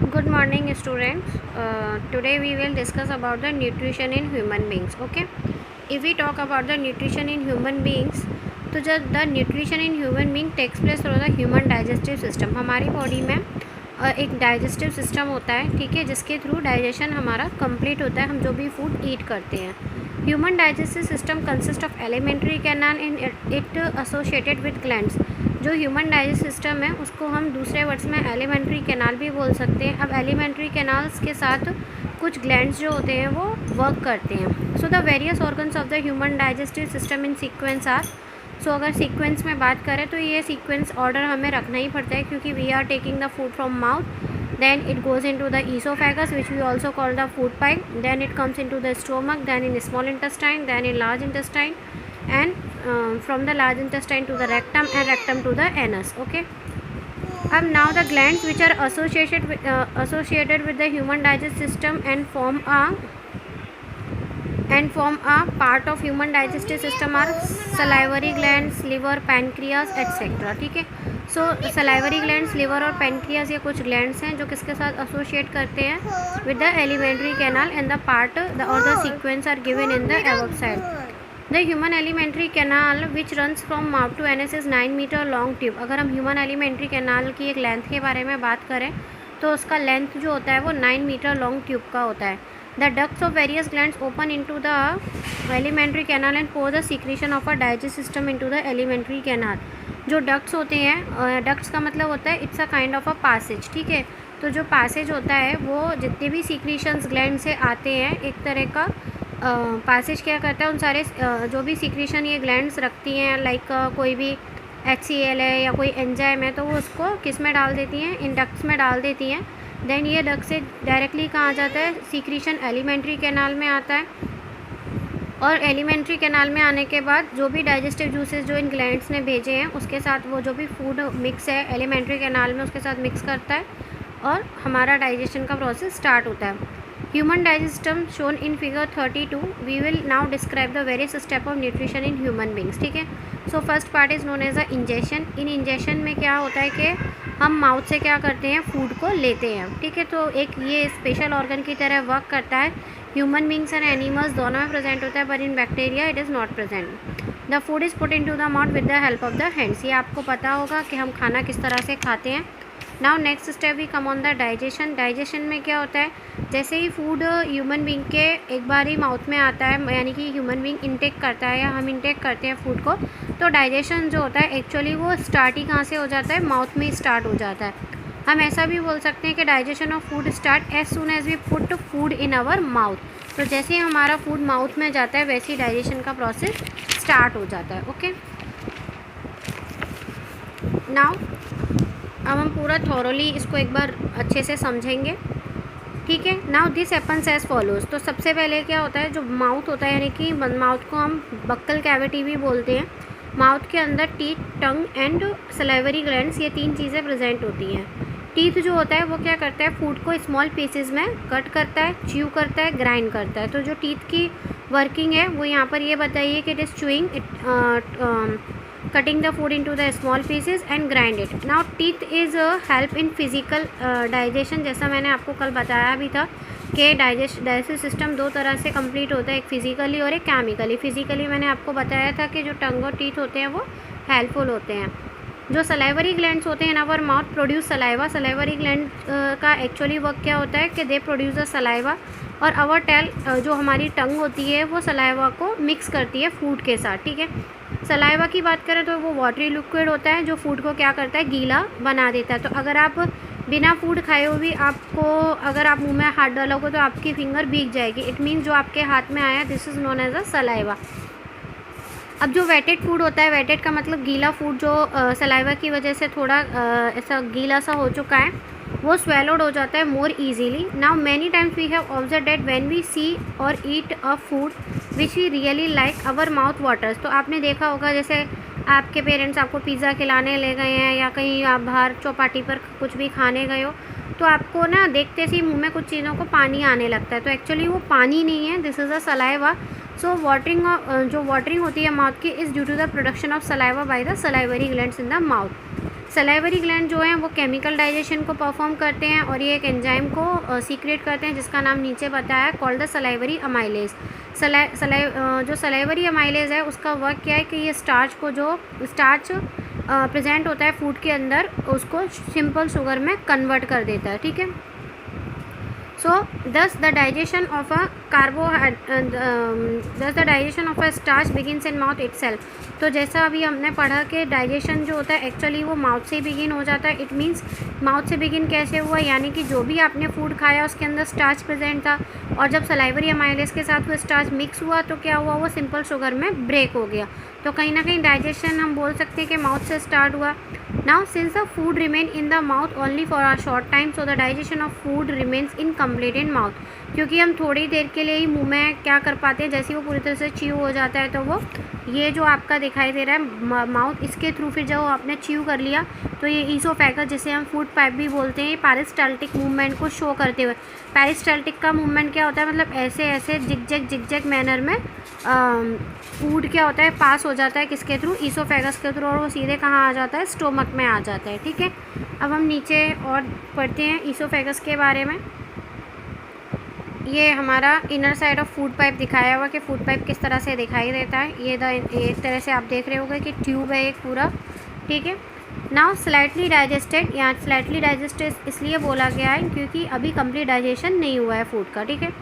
Good morning, students. Today we will discuss about the nutrition in human beings. Okay. If we talk about the nutrition in human beings, तो जब the nutrition in human being takes place through the human digestive system, हमारी body में एक digestive system होता है, ठीक है, जिसके थ्रू डाइजेशन हमारा कंप्लीट होता है, हम जो भी फूड ईट करते हैं. Human digestive system consist of alimentary canal in it associated with glands. जो ह्यूमन डाइजेस्टिव सिस्टम है उसको हम दूसरे वर्ड्स में एलिमेंट्री कैनाल भी बोल सकते हैं. अब एलिमेंट्री कैनाल्स के साथ कुछ ग्लैंड्स जो होते हैं वो वर्क करते हैं. So the various organs of the human digestive system in sequence are. So अगर सीक्वेंस में बात करें तो ये सीक्वेंस ऑर्डर हमें रखना ही पड़ता है, क्योंकि we are taking the food from mouth, then it goes into the esophagus, which we also call the food pipe, then it comes into the stomach, then in small intestine, then in large intestine, and from the large intestine to the rectum, and rectum to the anus. Okay. Now the glands which are associated with the human digestive system and form a part of human digestive system are salivary glands, liver, pancreas, etc. ठीक है. सो salivary glands, liver और pancreas, ये कुछ glands हैं जो किसके साथ associate करते हैं with the alimentary canal, and the part और the sequence are given in the above side. The human alimentary canal which runs from mouth to anus is 9 metre long tube. अगर हम human alimentary canal की एक length के बारे में बात करें तो उसका लेंथ जो होता है वो 9 मीटर लॉन्ग ट्यूब का होता है. The ducts of various glands open into the alimentary canal and pour the secretion of a digest system into the alimentary canal. जो डक्ट्स होते हैं, डक्ट्स का मतलब होता है it's a kind of a passage, ठीक है. तो जो पासेज होता है वो जितने भी सीक्रेशंस ग्लैंड से आते हैं, एक तरह का पासेज क्या करता है, उन सारे जो भी सीक्रेशन ये ग्लैंड्स रखती हैं, लाइक कोई भी HCl है या कोई एंजाइम है, तो वो उसको किस में डाल देती हैं, इन डक्ट्स में डाल देती हैं. देन ये डक्ट से डायरेक्टली कहाँ जाता है, सीक्रेशन एलिमेंट्री कैनाल में आता है, और एलिमेंट्री कैनाल में आने के बाद जो भी डाइजेस्टिव जूसेस जो इन ग्लैंड्स ने भेजे हैं उसके साथ वो जो भी फूड मिक्स है एलिमेंट्री कैनाल में उसके साथ मिक्स करता है और हमारा डाइजेशन का प्रोसेस स्टार्ट होता है. Human digestion shown in figure 32. We will now describe the various step of nutrition in human beings. ठीक है. So first part is known as a ingestion. In ingestion में क्या होता है कि हम माउथ से क्या करते हैं, फूड को लेते हैं, ठीक है. तो एक ये स्पेशल ऑर्गन की तरह वर्क करता है. ह्यूमन बींग्स एंड एनिमल्स दोनों में प्रेजेंट होता है, पर in bacteria it is not present. The food is put into the mouth with the help of the hands. ये आपको पता होगा कि हम खाना किस तरह से खाते हैं. Now next step we come on the digestion. Digestion में क्या होता है, जैसे ही फूड ह्यूमन बींग के एक बार ही माउथ में आता है, यानी कि ह्यूमन बींग इंटेक करता है या हम इंटेक करते हैं फूड को, तो डाइजेशन जो होता है एक्चुअली वो स्टार्ट ही कहाँ से हो जाता है, माउथ में ही स्टार्ट हो जाता है. हम ऐसा भी बोल सकते हैं कि digestion of food start as soon as we put food in our mouth. तो जैसे ही हमारा फूड माउथ में जाता है वैसे ही डाइजेशन का प्रोसेस स्टार्ट हो जाता है. ओके. नाउ अब हम पूरा थॉरोली इसको एक बार अच्छे से समझेंगे, ठीक है. Now this happens as follows. तो सबसे पहले क्या होता है, जो माउथ होता है, यानी कि माउथ को हम बक्कल कैविटी भी बोलते हैं. माउथ के अंदर teeth, tongue and salivary glands, ये 3 चीज़ें प्रेजेंट होती हैं. टीथ जो होता है वो क्या करता है, फूड को स्मॉल पीसेस में कट करता है, च्यू करता है, ग्राइंड करता है. तो जो टीथ की वर्किंग है वो यहाँ पर ये बताइए कि it is chewing it, cutting the food into the small pieces and grind it. Now teeth is help in physical digestion. जैसा मैंने आपको कल बताया भी था कि डाइजेस्टिव सिस्टम 2 तरह से कंप्लीट होता है, एक फिजिकली और एक केमिकली. फिजिकली मैंने आपको बताया था कि जो टंग और टीथ होते हैं वो हेल्पफुल होते हैं. जो सलाइवरी ग्लैंड्स होते हैं in our mouth produce saliva. Salivary gland का एक्चुअली वर्क क्या होता है कि दे प्रोड्यूस अ सलाइवा, और आवर टेल जो हमारी टंग होती है वो सलाइवा को मिक्स करती है फूड के साथ, ठीक है. सलाइवा की बात करें तो वो वाटरी लिक्विड होता है जो फूड को क्या करता है, गीला बना देता है. तो अगर आप बिना फूड खाए हुए भी आपको अगर आप मुंह में हाथ डालोगे तो आपकी फिंगर भीग जाएगी. इट मीन्स जो आपके हाथ में आया this is known as a saliva. अब जो वेटेड फूड होता है, वेटेड का मतलब गीला फूड जो सलाइवा की वजह से थोड़ा ऐसा गीला सा हो चुका है, वो स्वेलोड हो जाता है more easily. Now many times we have observe that when we see or eat a food which we really like our mouth waters. तो आपने देखा होगा जैसे आपके पेरेंट्स आपको पिज़्ज़ा खिलाने ले गए हैं या कहीं आप बाहर चौपाटी पर कुछ भी खाने गए हो, तो आपको ना देखते से ही मुँह में कुछ चीज़ों को पानी आने लगता है. तो एक्चुअली वो पानी नहीं है, this is a saliva. So watering जो वाटरिंग होती है माउथ की is due to the production of saliva by the salivary glands in the mouth. Salivary gland जो हैं वो केमिकल डाइजेशन को परफॉर्म करते हैं और ये एक एंजाइम को सीक्रेट करते हैं जिसका नाम नीचे बताया, कॉल्ड द सलाइवरी अमाइलेज। जो सलाइवरी अमाइलेज है उसका वर्क क्या है कि ये स्टार्च को, जो स्टार्च प्रेजेंट होता है फूड के अंदर, उसको सिंपल शुगर में कन्वर्ट कर देता है, ठीक है। So thus the digestion of a starch begins in mouth itself। तो जैसा अभी हमने पढ़ा कि डाइजेशन जो होता है एक्चुअली वो माउथ से ही बिगिन हो जाता है। इट मीन्स माउथ से बिगिन कैसे हुआ, यानी कि जो भी आपने फूड खाया उसके अंदर स्टार्च प्रेजेंट था और जब सलाइवरी अमाइलेज के साथ वो स्टार्च मिक्स हुआ तो क्या हुआ, वो सिंपल शुगर में ब्रेक हो गया। तो कहीं ना कहीं डाइजेशन हम बोल सकते हैं कि माउथ से स्टार्ट हुआ। Now since the food remain in the mouth only for a short time, so the digestion of food remains incomplete in mouth. क्योंकि हम थोड़ी देर के लिए ही मुंह में क्या कर पाते हैं, जैसे वो पूरी तरह से च्यू हो जाता है तो वो ये जो आपका दिखाई दे रहा है माउथ, इसके थ्रू फिर जब आपने च्यू कर लिया तो ये ईसोफेगस, जिसे हम फूड पाइप भी बोलते हैं, पेरिस्टाल्टिक मूवमेंट को शो करते हुए। पेरिस्टाल्टिक का मूवमेंट क्या होता है, मतलब ऐसे ऐसे जिगजैग मैनर में फूड क्या होता है, पास हो जाता है किसके थ्रू, ईसोफेगस के थ्रू, और वो सीधे कहाँ आ जाता है, स्टोमक में आ जाता है, ठीक है। अब हम नीचे और पढ़ते हैं ईसोफेगस के बारे में। ये हमारा inner side of food pipe दिखाया हुआ कि फूड पाइप किस तरह से दिखाई देता है। ये एक तरह से आप देख रहे होंगे कि ट्यूब है एक पूरा, ठीक है। नाउ स्लाइटली डाइजेस्टेड, यहाँ स्लाइटली डाइजेस्टेड इसलिए बोला गया है क्योंकि अभी कंप्लीट डाइजेशन नहीं हुआ है फूड का, ठीक है।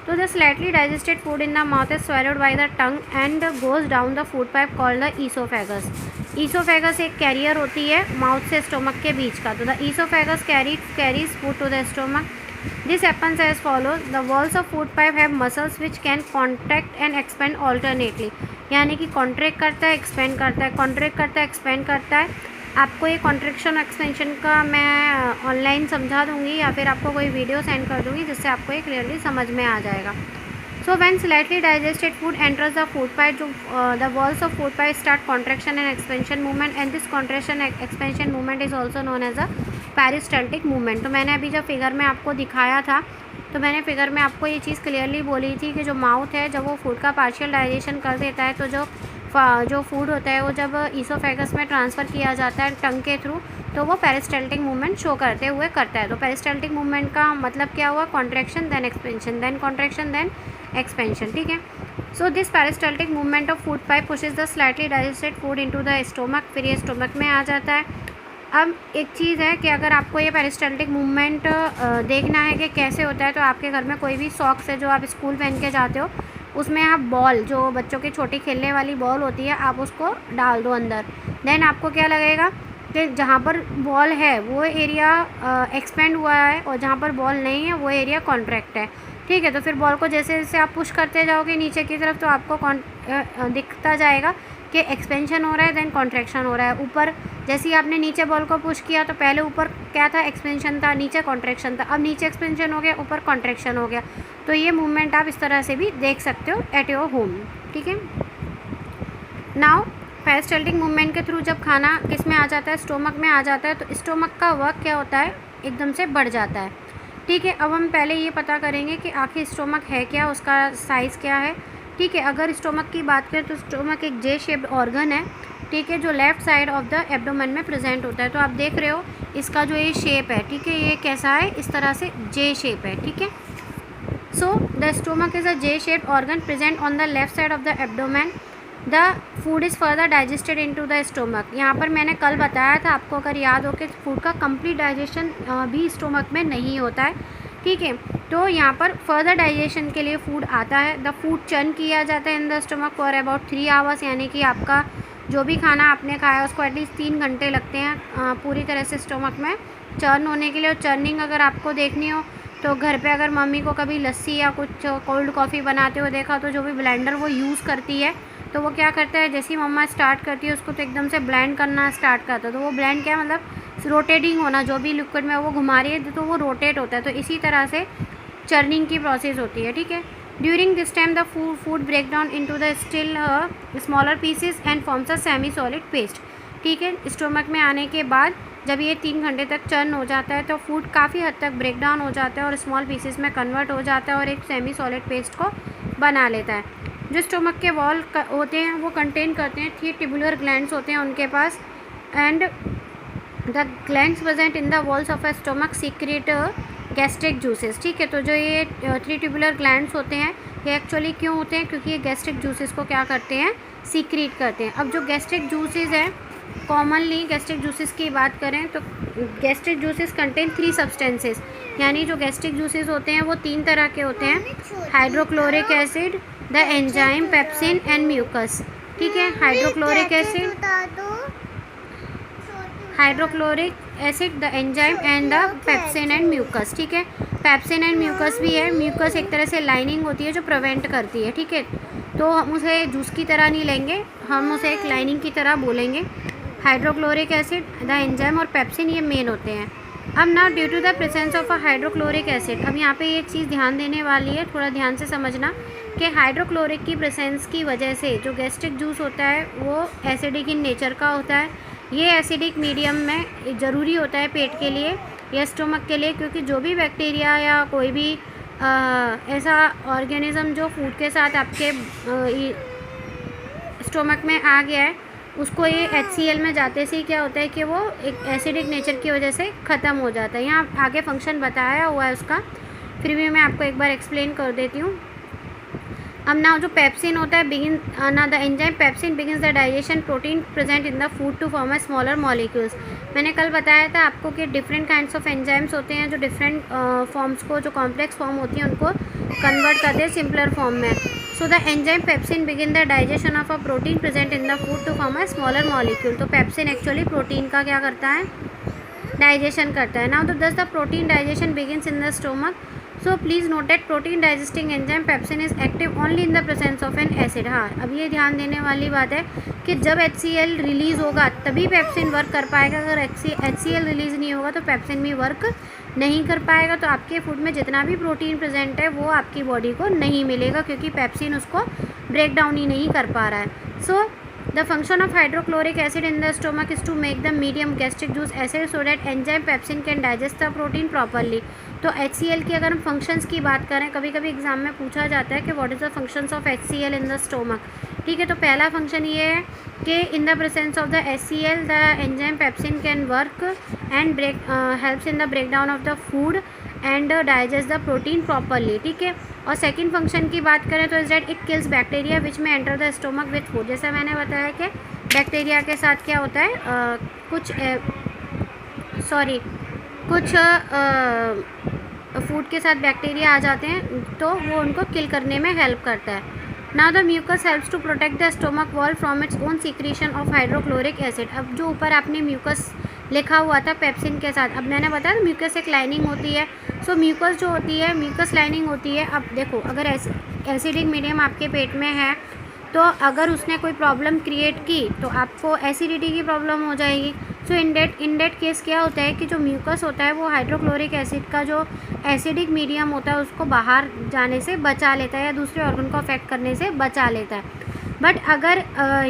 तो the slightly digested food in the mouth is swallowed by the tongue and goes down the food pipe called the oesophagus. Oesophagus एक कैरियर होती है माउथ से स्टोमक के बीच का। तो the oesophagus carries food to the stomach. This happens as follows: the walls of food pipe have muscles which can contract and expand alternately। यानी कि कॉन्ट्रैक्ट करता है, एक्सपेंड करता है, कॉन्ट्रैक्ट करता है, एक्सपेंड करता है। आपको ये कॉन्ट्रैक्शन एक्सपेंशन का मैं ऑनलाइन समझा दूंगी या फिर आपको कोई वीडियो सेंड कर दूंगी जिससे आपको ये क्लियरली समझ में आ जाएगा। So when slightly digested food enters the food pipe, the walls of food pipe start contraction and expansion movement, and this contraction and expansion movement is also known as a peristaltic movement। तो मैंने अभी जब figure में आपको दिखाया था तो मैंने फिगर में आपको ये चीज़ क्लियरली बोली थी कि जो माउथ है जब वो फूड का पार्शियल डाइजेशन कर देता है तो जो फूड होता है वो जब ईसोफेगस में ट्रांसफ़र किया जाता है टंग के थ्रू तो वो पेरिस्टाल्टिक मूवमेंट शो करते हुए करता है। तो पेरिस्टाल्टिक मूवमेंट का मतलब क्या हुआ, contraction then expansion then contraction then expansion, ठीक है। So this peristaltic movement of food pipe pushes the slightly digested food into the stomach, फिर ये स्टोमक में आ जाता है। अब एक चीज़ है कि अगर आपको ये पेरिस्टाल्टिक मूवमेंट देखना है कि कैसे होता है तो आपके घर में कोई भी सॉक्स है जो आप स्कूल पहन के जाते हो उसमें आप बॉल, जो बच्चों की छोटी खेलने वाली बॉल होती है, आप उसको डाल दो अंदर। देन आपको क्या लगेगा कि जहाँ पर बॉल है वो एरिया एक्सपेंड हुआ है और जहाँ पर बॉल नहीं है वो एरिया कॉन्ट्रैक्ट है, ठीक है। तो फिर बॉल को जैसे जैसे आप पुश करते जाओगे नीचे की तरफ तो आपको दिखता जाएगा कि एक्सपेंशन हो रहा है देन कॉन्ट्रैक्शन हो रहा है। ऊपर जैसे ही आपने नीचे बॉल को पुश किया तो पहले ऊपर क्या था, एक्सपेंशन था, नीचे कॉन्ट्रैक्शन था, अब नीचे एक्सपेंशन हो गया, ऊपर कॉन्ट्रैक्शन हो गया। तो ये मूवमेंट आप इस तरह से भी देख सकते हो एट योर होम, ठीक है। नाउ पेरिस्टाल्टिक मूवमेंट के थ्रू जब खाना किस में आ जाता है, स्टोमक में आ जाता है, तो स्टोमक का वर्क क्या होता है, एकदम से बढ़ जाता है, ठीक है। अब हम पहले ये पता करेंगे कि आखिर स्टोमक है क्या, उसका साइज़ क्या है, ठीक है। अगर स्टोमक की बात करें तो स्टोमक एक जे शेप्ड ऑर्गन है, ठीक है, जो left side of the abdomen में प्रेजेंट होता है। तो आप देख रहे हो इसका जो ये शेप है, ठीक है, ये कैसा है, इस तरह से जे शेप है, ठीक है। So the stomach is a J shaped organ present on the left side of the abdomen. The food is further digested into the stomach. यहाँ पर मैंने कल बताया था आपको, अगर याद हो कि फूड का कंप्लीट डाइजेशन भी स्टोमक में नहीं होता है, ठीक है। तो यहाँ पर फर्दर डाइजेशन के लिए फूड आता है। द फूड चर्न किया जाता है इन the stomach for about 3 hours, यानी कि आपका जो भी खाना आपने खाया उसको एटलीस्ट 3 घंटे लगते हैं पूरी तरह से स्टोमक में चर्न होने के लिए। और चर्निंग अगर आपको देखनी हो तो घर पे अगर मम्मी को कभी लस्सी या कुछ कोल्ड कॉफ़ी बनाते हुए देखा तो जो भी ब्लेंडर वो यूज़ करती है तो वो क्या करता है, जैसे ही मम्मा स्टार्ट करती है उसको तो एकदम से ब्लेंड करना स्टार्ट करता है। तो वो ब्लेंड क्या मतलब रोटेटिंग होना, जो भी लिक्विड में वो घुमा रही है तो वो रोटेट होता है। तो इसी तरह से चर्निंग की प्रोसेस होती है, ठीक है। During this time the food break down into the still smaller pieces and forms a semi solid paste, ठीक है। स्टोमक में आने के बाद जब ये 3 घंटे तक चर्न हो जाता है तो फूड काफ़ी हद तक ब्रेक डाउन हो जाता है और स्मॉल पीसेस में कन्वर्ट हो जाता है और एक सेमी सॉलिड पेस्ट को बना लेता है। जो स्टोमक के वॉल होते हैं वो कंटेन करते हैं 3 ट्यूबुलर ग्लैंड्स होते हैं उनके पास, and the glands present in the walls of a stomach secrete gastric juices, ठीक है। तो जो ये 3 ट्यूबुलर ग्लैंड्स होते हैं ये एक्चुअली क्यों होते हैं, क्योंकि ये गैस्ट्रिक जूसेस को क्या करते हैं, सीक्रेट करते हैं। अब जो गैस्ट्रिक जूसेस हैं, कॉमनली गैस्ट्रिक जूसेस की बात करें तो गैस्ट्रिक जूसेस कंटेन 3 सब्सटेंसेस, यानी जो गैस्ट्रिक जूसेस होते हैं वो 3 तरह के होते हैं, hydrochloric acid, the enzyme, pepsin and mucus, ठीक है। Hydrochloric acid, the enzyme and the pepsin and mucus, ठीक है। पेप्सिन एंड म्यूकस भी है। म्यूकस एक तरह से लाइनिंग होती है जो प्रिवेंट करती है, ठीक है। तो हम उसे जूस की तरह नहीं लेंगे, हम उसे एक लाइनिंग की तरह बोलेंगे। हाइड्रोक्लोरिक एसिड, द एंजाइम और पेप्सिन ये मेन होते हैं। अब ना due to the presence of a hydrochloric acid, अब यहाँ पे ये चीज़ ध्यान देने वाली है, थोड़ा ध्यान से समझना कि हाइड्रोक्लोरिक की प्रेजेंस की वजह से जो गैस्ट्रिक जूस होता है वो एसिडिक इन नेचर का होता है। ये एसिडिक मीडियम में ज़रूरी होता है पेट के लिए या स्टोमक के लिए, क्योंकि जो भी बैक्टीरिया या कोई भी ऐसा ऑर्गेनिज्म जो फूड के साथ आपके स्टोमक में आ गया है उसको ये HCl में जाते से ही क्या होता है कि वो एक एसिडिक नेचर की वजह से ख़त्म हो जाता है। यहाँ आगे फंक्शन बताया हुआ है उसका, फिर भी मैं आपको एक बार एक्सप्लेन कर देती हूँ। अब ना जो पेप्सिन होता है the enzyme pepsin begins the digestion protein present in the food to form a smaller molecules. मैंने कल बताया था आपको कि डिफरेंट काइंड्स ऑफ एंजाइम्स होते हैं जो डिफरेंट फॉर्म्स को, जो कॉम्प्लेक्स फॉर्म होती हैं उनको कन्वर्ट करते हैं सिंपलर फॉर्म में। So the enzyme pepsin begin the digestion of a protein present in the food to form a smaller molecule. तो पेप्सिन एक्चुअली प्रोटीन का क्या करता है, डाइजेशन करता है। नाउ तो दस the protein digestion begins in the stomach. So please note that protein digesting enzyme pepsin is active only in the presence of N acid. हाँ, अब ये ध्यान देने वाली बात है कि जब HCl रिलीज़ होगा तभी पेप्सिन वर्क कर पाएगा। अगर HCl रिलीज़ नहीं होगा तो पेप्सिन भी वर्क नहीं कर पाएगा। तो आपके फूड में जितना भी प्रोटीन प्रेजेंट है वो आपकी बॉडी को नहीं मिलेगा, क्योंकि पेप्सिन उसको ब्रेक डाउन ही नहीं कर पा रहा है। So the function of hydrochloric acid in the stomach is to make the medium gastric juice acid so that enzyme pepsin can digest the protein properly. तो HCl की अगर हम फंक्शंस की बात करें, कभी कभी एग्जाम में पूछा जाता है कि what is the functions of HCl in the stomach, ठीक है। तो पहला फंक्शन ये है कि in the presence of the HCl the enzyme pepsin can work and helps in the break down of the food and digest the protein properly, ठीक है। और सेकंड फंक्शन की बात करें तो is that it kills bacteria which में enter the stomach with food. जैसा मैंने बताया कि बैक्टीरिया के साथ क्या होता है, कुछ फूड के साथ बैक्टीरिया आ जाते हैं तो वो उनको किल करने में हेल्प करता है। Now the mucus helps to protect the stomach wall from its own secretion of hydrochloric acid. अब जो ऊपर आपने म्यूकस लिखा हुआ था पेप्सिन के साथ, अब मैंने बताया म्यूकस एक लाइनिंग होती है। सो म्यूकस जो होती है, म्यूकस लाइनिंग होती है। अब देखो, अगर एसिडिक मीडियम आपके पेट में है तो अगर उसने कोई प्रॉब्लम क्रिएट की तो आपको एसिडिटी की प्रॉब्लम हो जाएगी। सो इन डेट केस क्या होता है कि जो म्यूकस होता है वो हाइड्रोक्लोरिक एसिड का जो एसिडिक मीडियम होता है उसको बाहर जाने से बचा लेता है या दूसरे ऑर्गन को अफेक्ट करने से बचा लेता है। बट अगर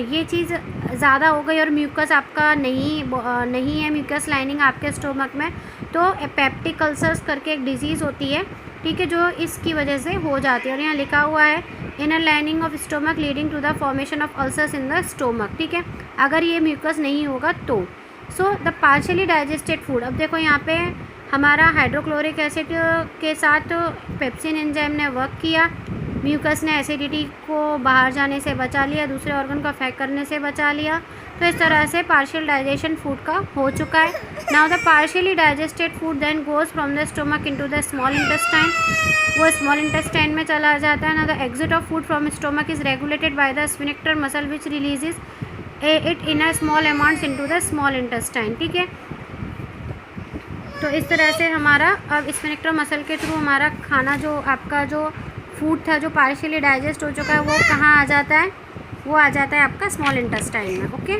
ये चीज़ ज़्यादा हो गई और म्यूकस आपका नहीं है, म्यूकस लाइनिंग आपके स्टोमक में, तो पेप्टिक अल्सर्स करके एक डिजीज़ होती है, ठीक है, जो इसकी वजह से हो जाती है। और यहाँ लिखा हुआ है inner lining of stomach leading to the formation of ulcers in the stomach, ठीक है, अगर ये म्यूकस नहीं होगा तो। So the partially digested food, अब देखो यहाँ पे हमारा हाइड्रोक्लोरिक एसिड के साथ पेप्सिन एंजाइम ने वर्क किया, म्यूकस ने एसिडिटी को बाहर जाने से बचा लिया, दूसरे ऑर्गन को अफेक्ट करने से बचा लिया। तो इस तरह से पार्शियल डाइजेशन फूड का हो चुका है। Now the partially digested food then goes from the stomach into the small intestine, वो स्मॉल इंटेस्टाइन में चला जाता है। ना the exit of food from stomach is regulated by the sphincter muscle which releases it in a small amounts into the small intestine, ठीक है। तो इस तरह से हमारा अब स्फिंक्टर मसल के थ्रू हमारा खाना, जो आपका जो फूड था जो पार्शियली डाइजेस्ट हो चुका है, वो कहाँ आ जाता है, वो आ जाता है आपका स्मॉल इंटेस्टाइन में। ओके।